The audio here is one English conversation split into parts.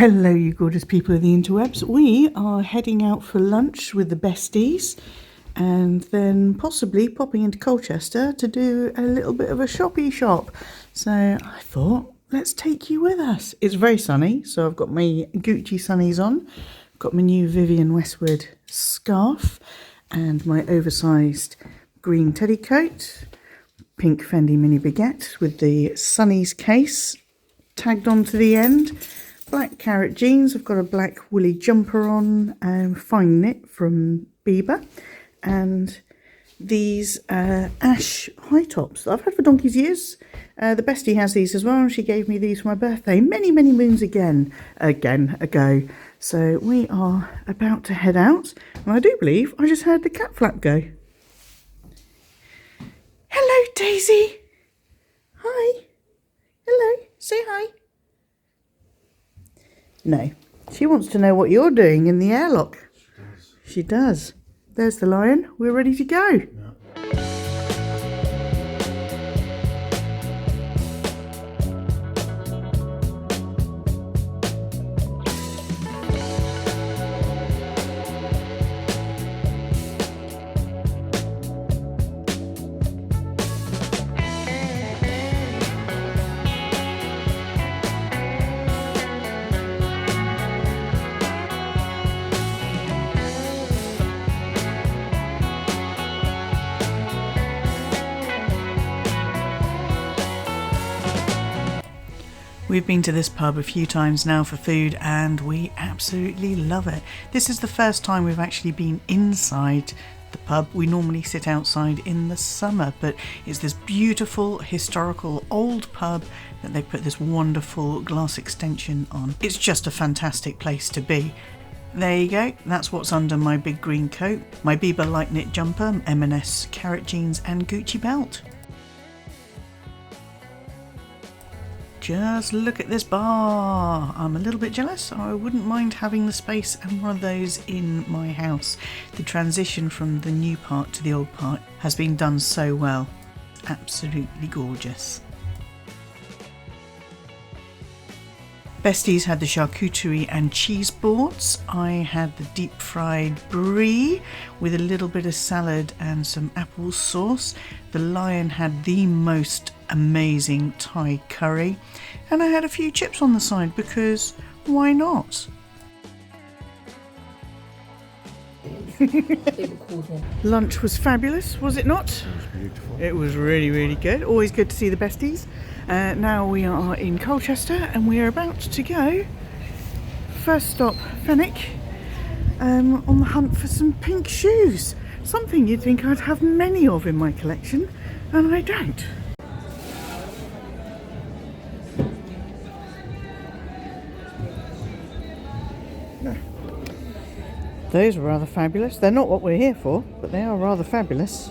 Hello you gorgeous people of the interwebs. We are heading out for lunch with the besties and then possibly popping into Colchester to do a little bit of a shoppy shop. So I thought, let's take you with us. It's very sunny, so I've got my Gucci sunnies on. I've got my new Vivienne Westwood scarf and my oversized green teddy coat, pink Fendi mini baguette with the sunnies case tagged onto the end. Black carrot jeans. I've got a black woolly jumper on and fine knit from Bieber, and these ash high tops that I've had for donkey's years. The bestie has these as well, and she gave me these for my birthday many moons ago. So we are about to head out, and I do believe I just heard the cat flap go. Hello, Daisy. Hi. Hello. Say hi. No, she wants to know what you're doing in the airlock. She does. There's the lion. We're ready to go. Yeah. We've been to this pub a few times now for food and we absolutely love it. This is the first time we've actually been inside the pub. We normally sit outside in the summer, but it's this beautiful historical old pub that they put this wonderful glass extension on. It's just a fantastic place to be. There you go, that's what's under my big green coat, my Bieber light knit jumper, M&S carrot jeans and Gucci belt. Just look at this bar. I'm a little bit jealous. I wouldn't mind having the space and one of those in my house. The transition from the new part to the old part has been done so well. Absolutely gorgeous. Besties had the charcuterie and cheese boards. I had the deep fried brie with a little bit of salad and some apple sauce. The lion had the most amazing Thai curry, and I had a few chips on the side because why not? Lunch was fabulous, was it not? It was beautiful. It was really good. Always good to see the besties. Now we are in Colchester and we are about to go. First stop, Fenwick, on the hunt for some pink shoes. Something you'd think I'd have many of in my collection, and I don't. Those are rather fabulous. They're not what we're here for, but they are rather fabulous.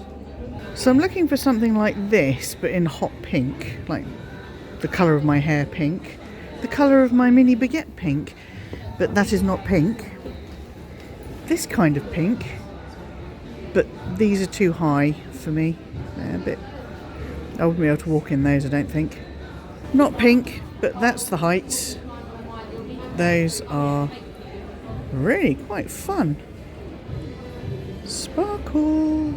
So I'm looking for something like this, but in hot pink, like the colour of my hair pink, the colour of my mini baguette pink, but that is not pink. This kind of pink, but these are too high for me. They're a bit, I wouldn't be able to walk in those, I don't think. Not pink, but that's the height. Those are really quite fun. Sparkle.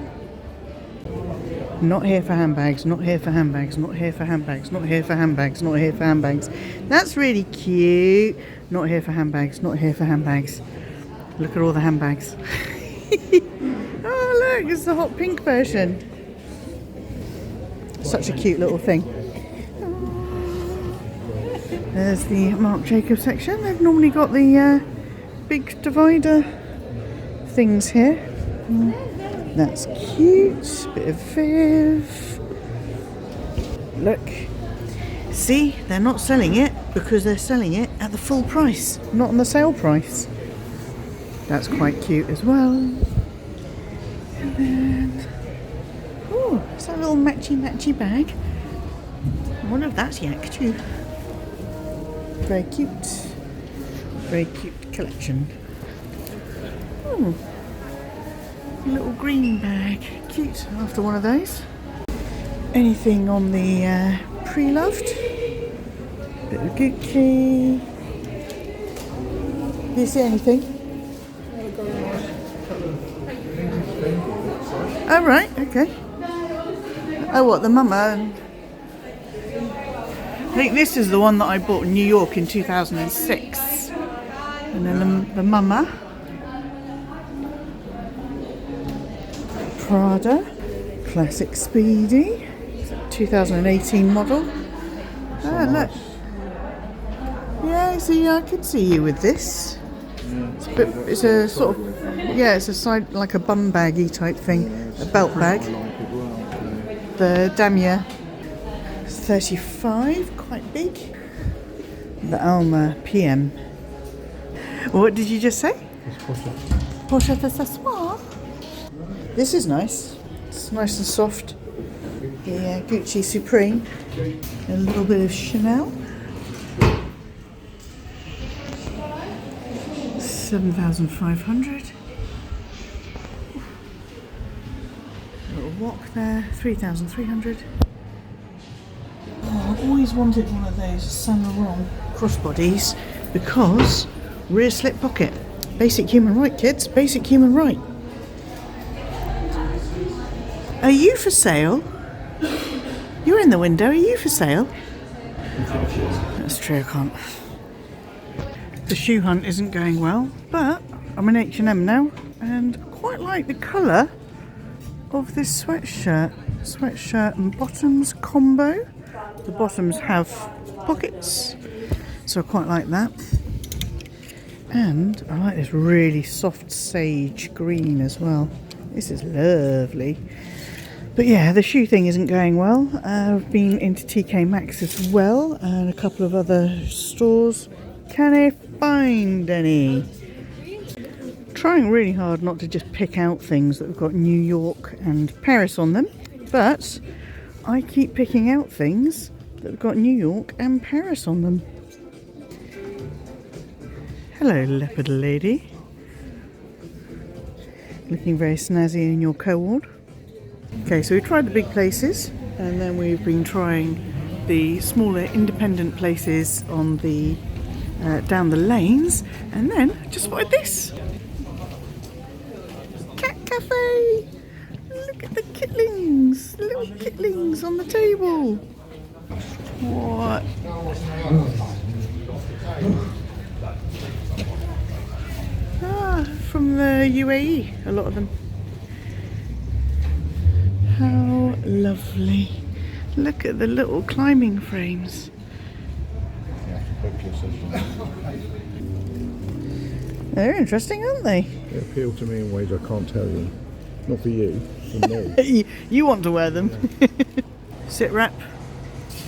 Not here for handbags, not here for handbags, not here for handbags, not here for handbags, not here for handbags. That's really cute. Not here for handbags, not here for handbags. Look at all the handbags. Oh look, it's the hot pink version. Such a cute little thing. There's the Marc Jacobs section. They've normally got the big divider things here. That's cute. Bit of Viv. Look. See, they're not selling it because they're selling it at the full price, not on the sale price. That's quite cute as well. And then, oh, it's a little matchy bag. I wonder if that's yak too. Very cute collection. Oh, a little green bag, cute. After one of those. Anything on the pre-loved? Bit of Gucci. Do you see anything? Oh, right, okay. Oh, what, the mama? I think this is the one that I bought in New York in 2006. And then the mama. Prada. Classic Speedy. 2018 model. Oh, look. Yeah, see, I could see you with this. It's a sort of, yeah, it's a side, like a bum baggy type thing. A belt bag. The damier. 35, quite big. The Alma PM. What did you just say? Pochette d'accessoires. This is nice. It's nice and soft. The Gucci Supreme. A little bit of Chanel. 7,500. Little walk there. 3,300. Oh, I've always wanted one of those Saint Laurent crossbodies because rear slip pocket. Basic human right, kids. Basic human right. Are you for sale? You're in the window. Are you for sale? That's true, I can't. The shoe hunt isn't going well, but I'm in H&M now and I quite like the colour of this sweatshirt. Sweatshirt and bottoms combo. The bottoms have pockets, so I quite like that. And I like this really soft sage green as well. This is lovely. But yeah, the shoe thing isn't going well. I've been into TK Maxx as well and a couple of other stores. Can I find any? Trying really hard not to just pick out things that have got New York and Paris on them, but I keep picking out things that have got New York and Paris on them. Hello, leopard lady. Looking very snazzy in your co-ord. Okay, so we tried the big places and then we've been trying the smaller independent places on the down the lanes, and then just spotted this cat cafe. Look at the kitlings, little kitlings on the table. What? Ah, from the UAE, a lot of them. How lovely. Look at the little climbing frames. They're interesting, aren't they? They appeal to me in ways I can't tell you. Not for you, for me. You want to wear them. Sit rep.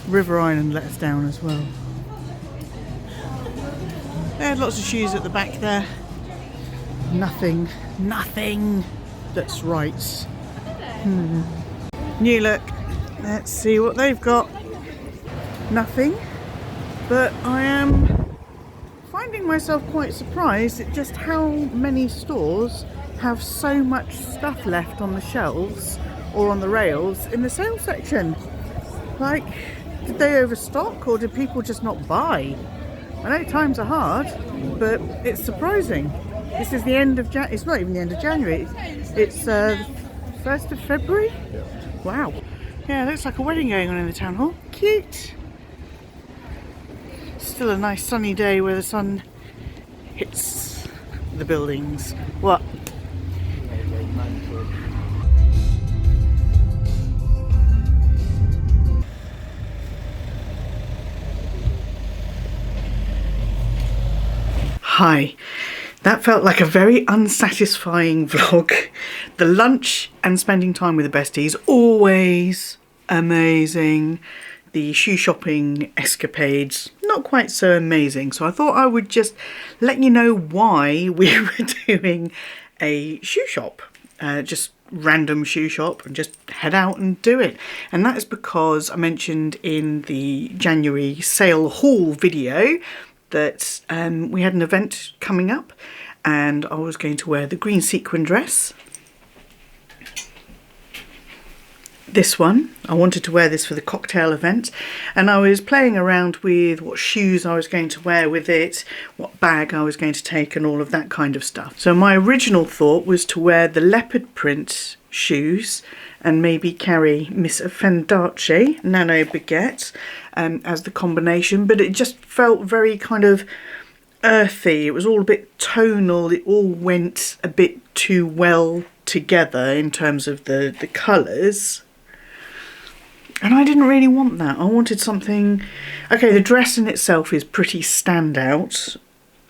River Island let us down as well. They had lots of shoes at the back there. Nothing that's right. New look. Let's see what they've got. Nothing. But I am finding myself quite surprised at just how many stores have so much stuff left on the shelves or on the rails in the sales section. Like, did they overstock or did people just not buy? I know times are hard, but it's surprising. This is the end of it's not even the end of January. It's 1st of February? Yeah. Wow. Yeah, looks like a wedding going on in the town hall. Cute. Still a nice sunny day where the sun hits the buildings. What? Hi. That felt like a very unsatisfying vlog. The lunch and spending time with the besties, always amazing. The shoe shopping escapades, not quite so amazing. So I thought I would just let you know why we were doing a shoe shop. Just random shoe shop and just head out and do it. And that is because I mentioned in the January sale haul video that we had an event coming up and I was going to wear the green sequin dress this one. I wanted to wear this for the cocktail event, and I was playing around with what shoes I was going to wear with it, what bag I was going to take, and all of that kind of stuff. So my original thought was to wear the leopard print shoes and maybe carry Miss Fendi Nano Baguette as the combination, but it just felt very kind of earthy. It was all a bit tonal. It all went a bit too well together in terms of the colours. And I didn't really want that. I wanted something... Okay, the dress in itself is pretty standout.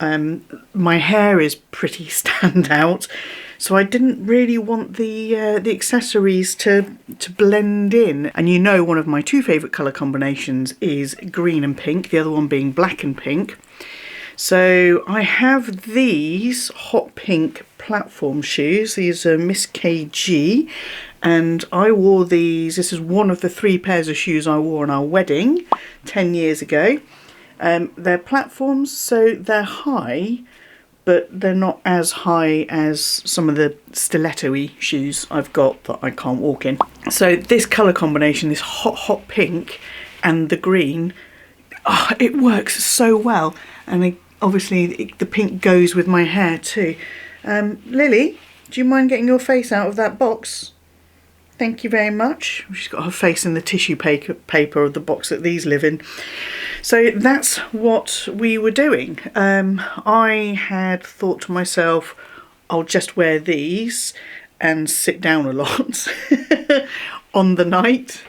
My hair is pretty standout. So I didn't really want the accessories to blend in. And you know, one of my two favourite colour combinations is green and pink, the other one being black and pink. So I have these hot pink platform shoes. These are Miss KG, and I wore these. This is one of the 3 pairs of shoes I wore on our wedding 10 years ago. They're platforms, so they're high, but they're not as high as some of the stiletto-y shoes I've got that I can't walk in. So this colour combination, this hot pink and the green, oh, it works so well. And obviously the pink goes with my hair too. Lily, do you mind getting your face out of that box? Thank you very much. She's got her face in the tissue paper of the box that these live in. So that's what we were doing. I had thought to myself, I'll just wear these and sit down a lot on the night.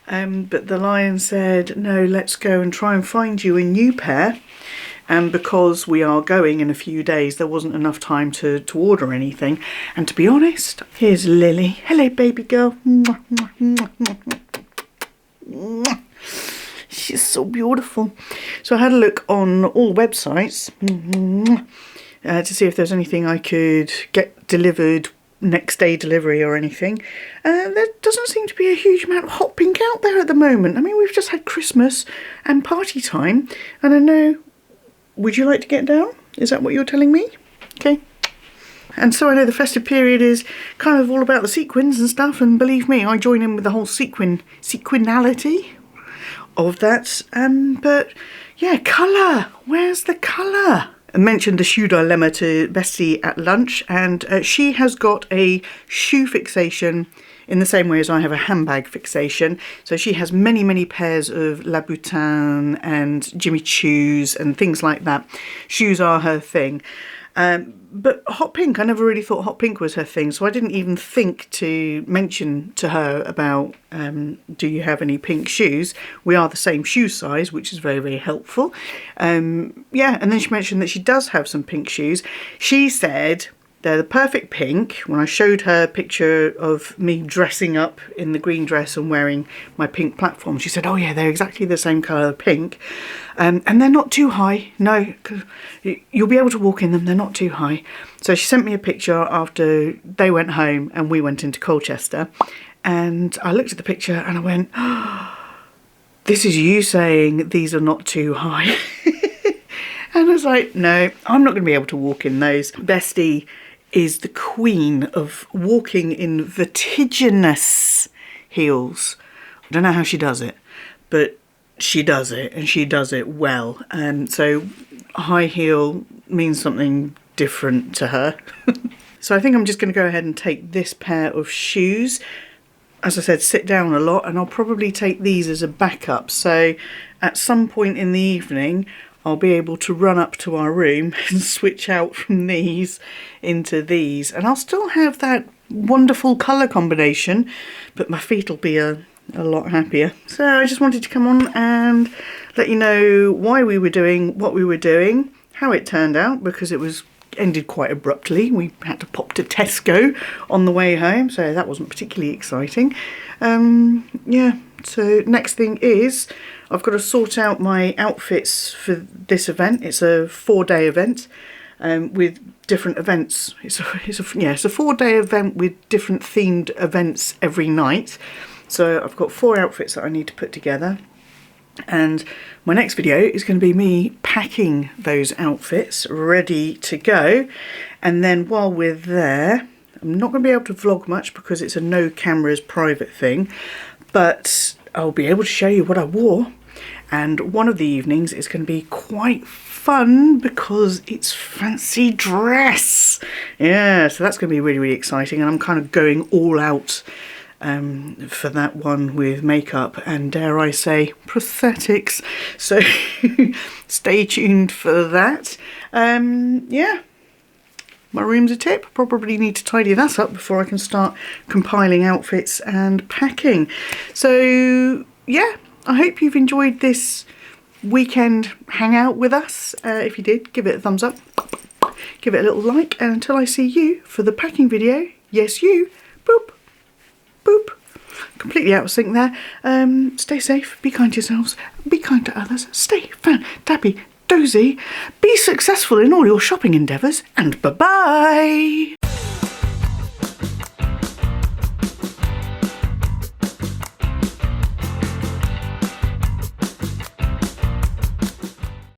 But the lion said, no, let's go and try and find you a new pair. And because we are going in a few days, there wasn't enough time to order anything. And to be honest, here's Lily. Hello, baby girl. She's so beautiful. So I had a look on all websites to see if there's anything I could get delivered, next day delivery or anything. There doesn't seem to be a huge amount of hot pink out there at the moment. I mean, we've just had Christmas and party time, and I know... Would you like to get down? Is that what you're telling me? Okay. And so I know the festive period is kind of all about the sequins and stuff, and believe me, I join in with the whole sequinality of that. But yeah, colour. Where's the colour? I mentioned the shoe dilemma to Bestie at lunch, and she has got a shoe fixation in the same way as I have a handbag fixation. So she has many, many pairs of Louboutin and Jimmy Choos and things like that. Shoes are her thing. But hot pink, I never really thought hot pink was her thing, so I didn't even think to mention to her about, do you have any pink shoes? We are the same shoe size, which is very, very helpful. Yeah, and then she mentioned that she does have some pink shoes. She said... they're the perfect pink. When I showed her a picture of me dressing up in the green dress and wearing my pink platform, she said, oh yeah, they're exactly the same colour pink. And they're not too high. No, 'cause you'll be able to walk in them. They're not too high. So she sent me a picture after they went home and we went into Colchester. And I looked at the picture and I went, oh, this is you saying these are not too high. And I was like, no, I'm not going to be able to walk in those. Bestie is the queen of walking in vertiginous heels. I don't know how she does it, but she does it, and she does it well. So high heel means something different to her. So I think I'm just going to go ahead and take this pair of shoes. As I said, sit down a lot, and I'll probably take these as a backup. So at some point in the evening, I'll be able to run up to our room and switch out from these into these. And I'll still have that wonderful colour combination, but my feet will be a lot happier. So I just wanted to come on and let you know why we were doing what we were doing, how it turned out, because it was ended quite abruptly. We had to pop to Tesco on the way home, so that wasn't particularly exciting. Yeah, so next thing is I've got to sort out my outfits for this event. It's a 4-day event with different events. It's a 4-day event with different themed events every night. So I've got 4 outfits that I need to put together. And my next video is going to be me packing those outfits ready to go. And then while we're there, I'm not going to be able to vlog much because it's a no cameras private thing, but I'll be able to show you what I wore. And one of the evenings is going to be quite fun because it's fancy dress. Yeah, so that's going to be really, really exciting. And I'm kind of going all out for that one with makeup and, dare I say, prosthetics. So stay tuned for that. Yeah. My room's a tip. Probably need to tidy that up before I can start compiling outfits and packing. So yeah, I hope you've enjoyed this weekend hangout with us. If you did, give it a thumbs up, give it a little like, and until I see you for the packing video, yes you, boop, boop, completely out of sync there. Stay safe, be kind to yourselves, be kind to others, stay fan-tabby dozy, be successful in all your shopping endeavours, and bye-bye!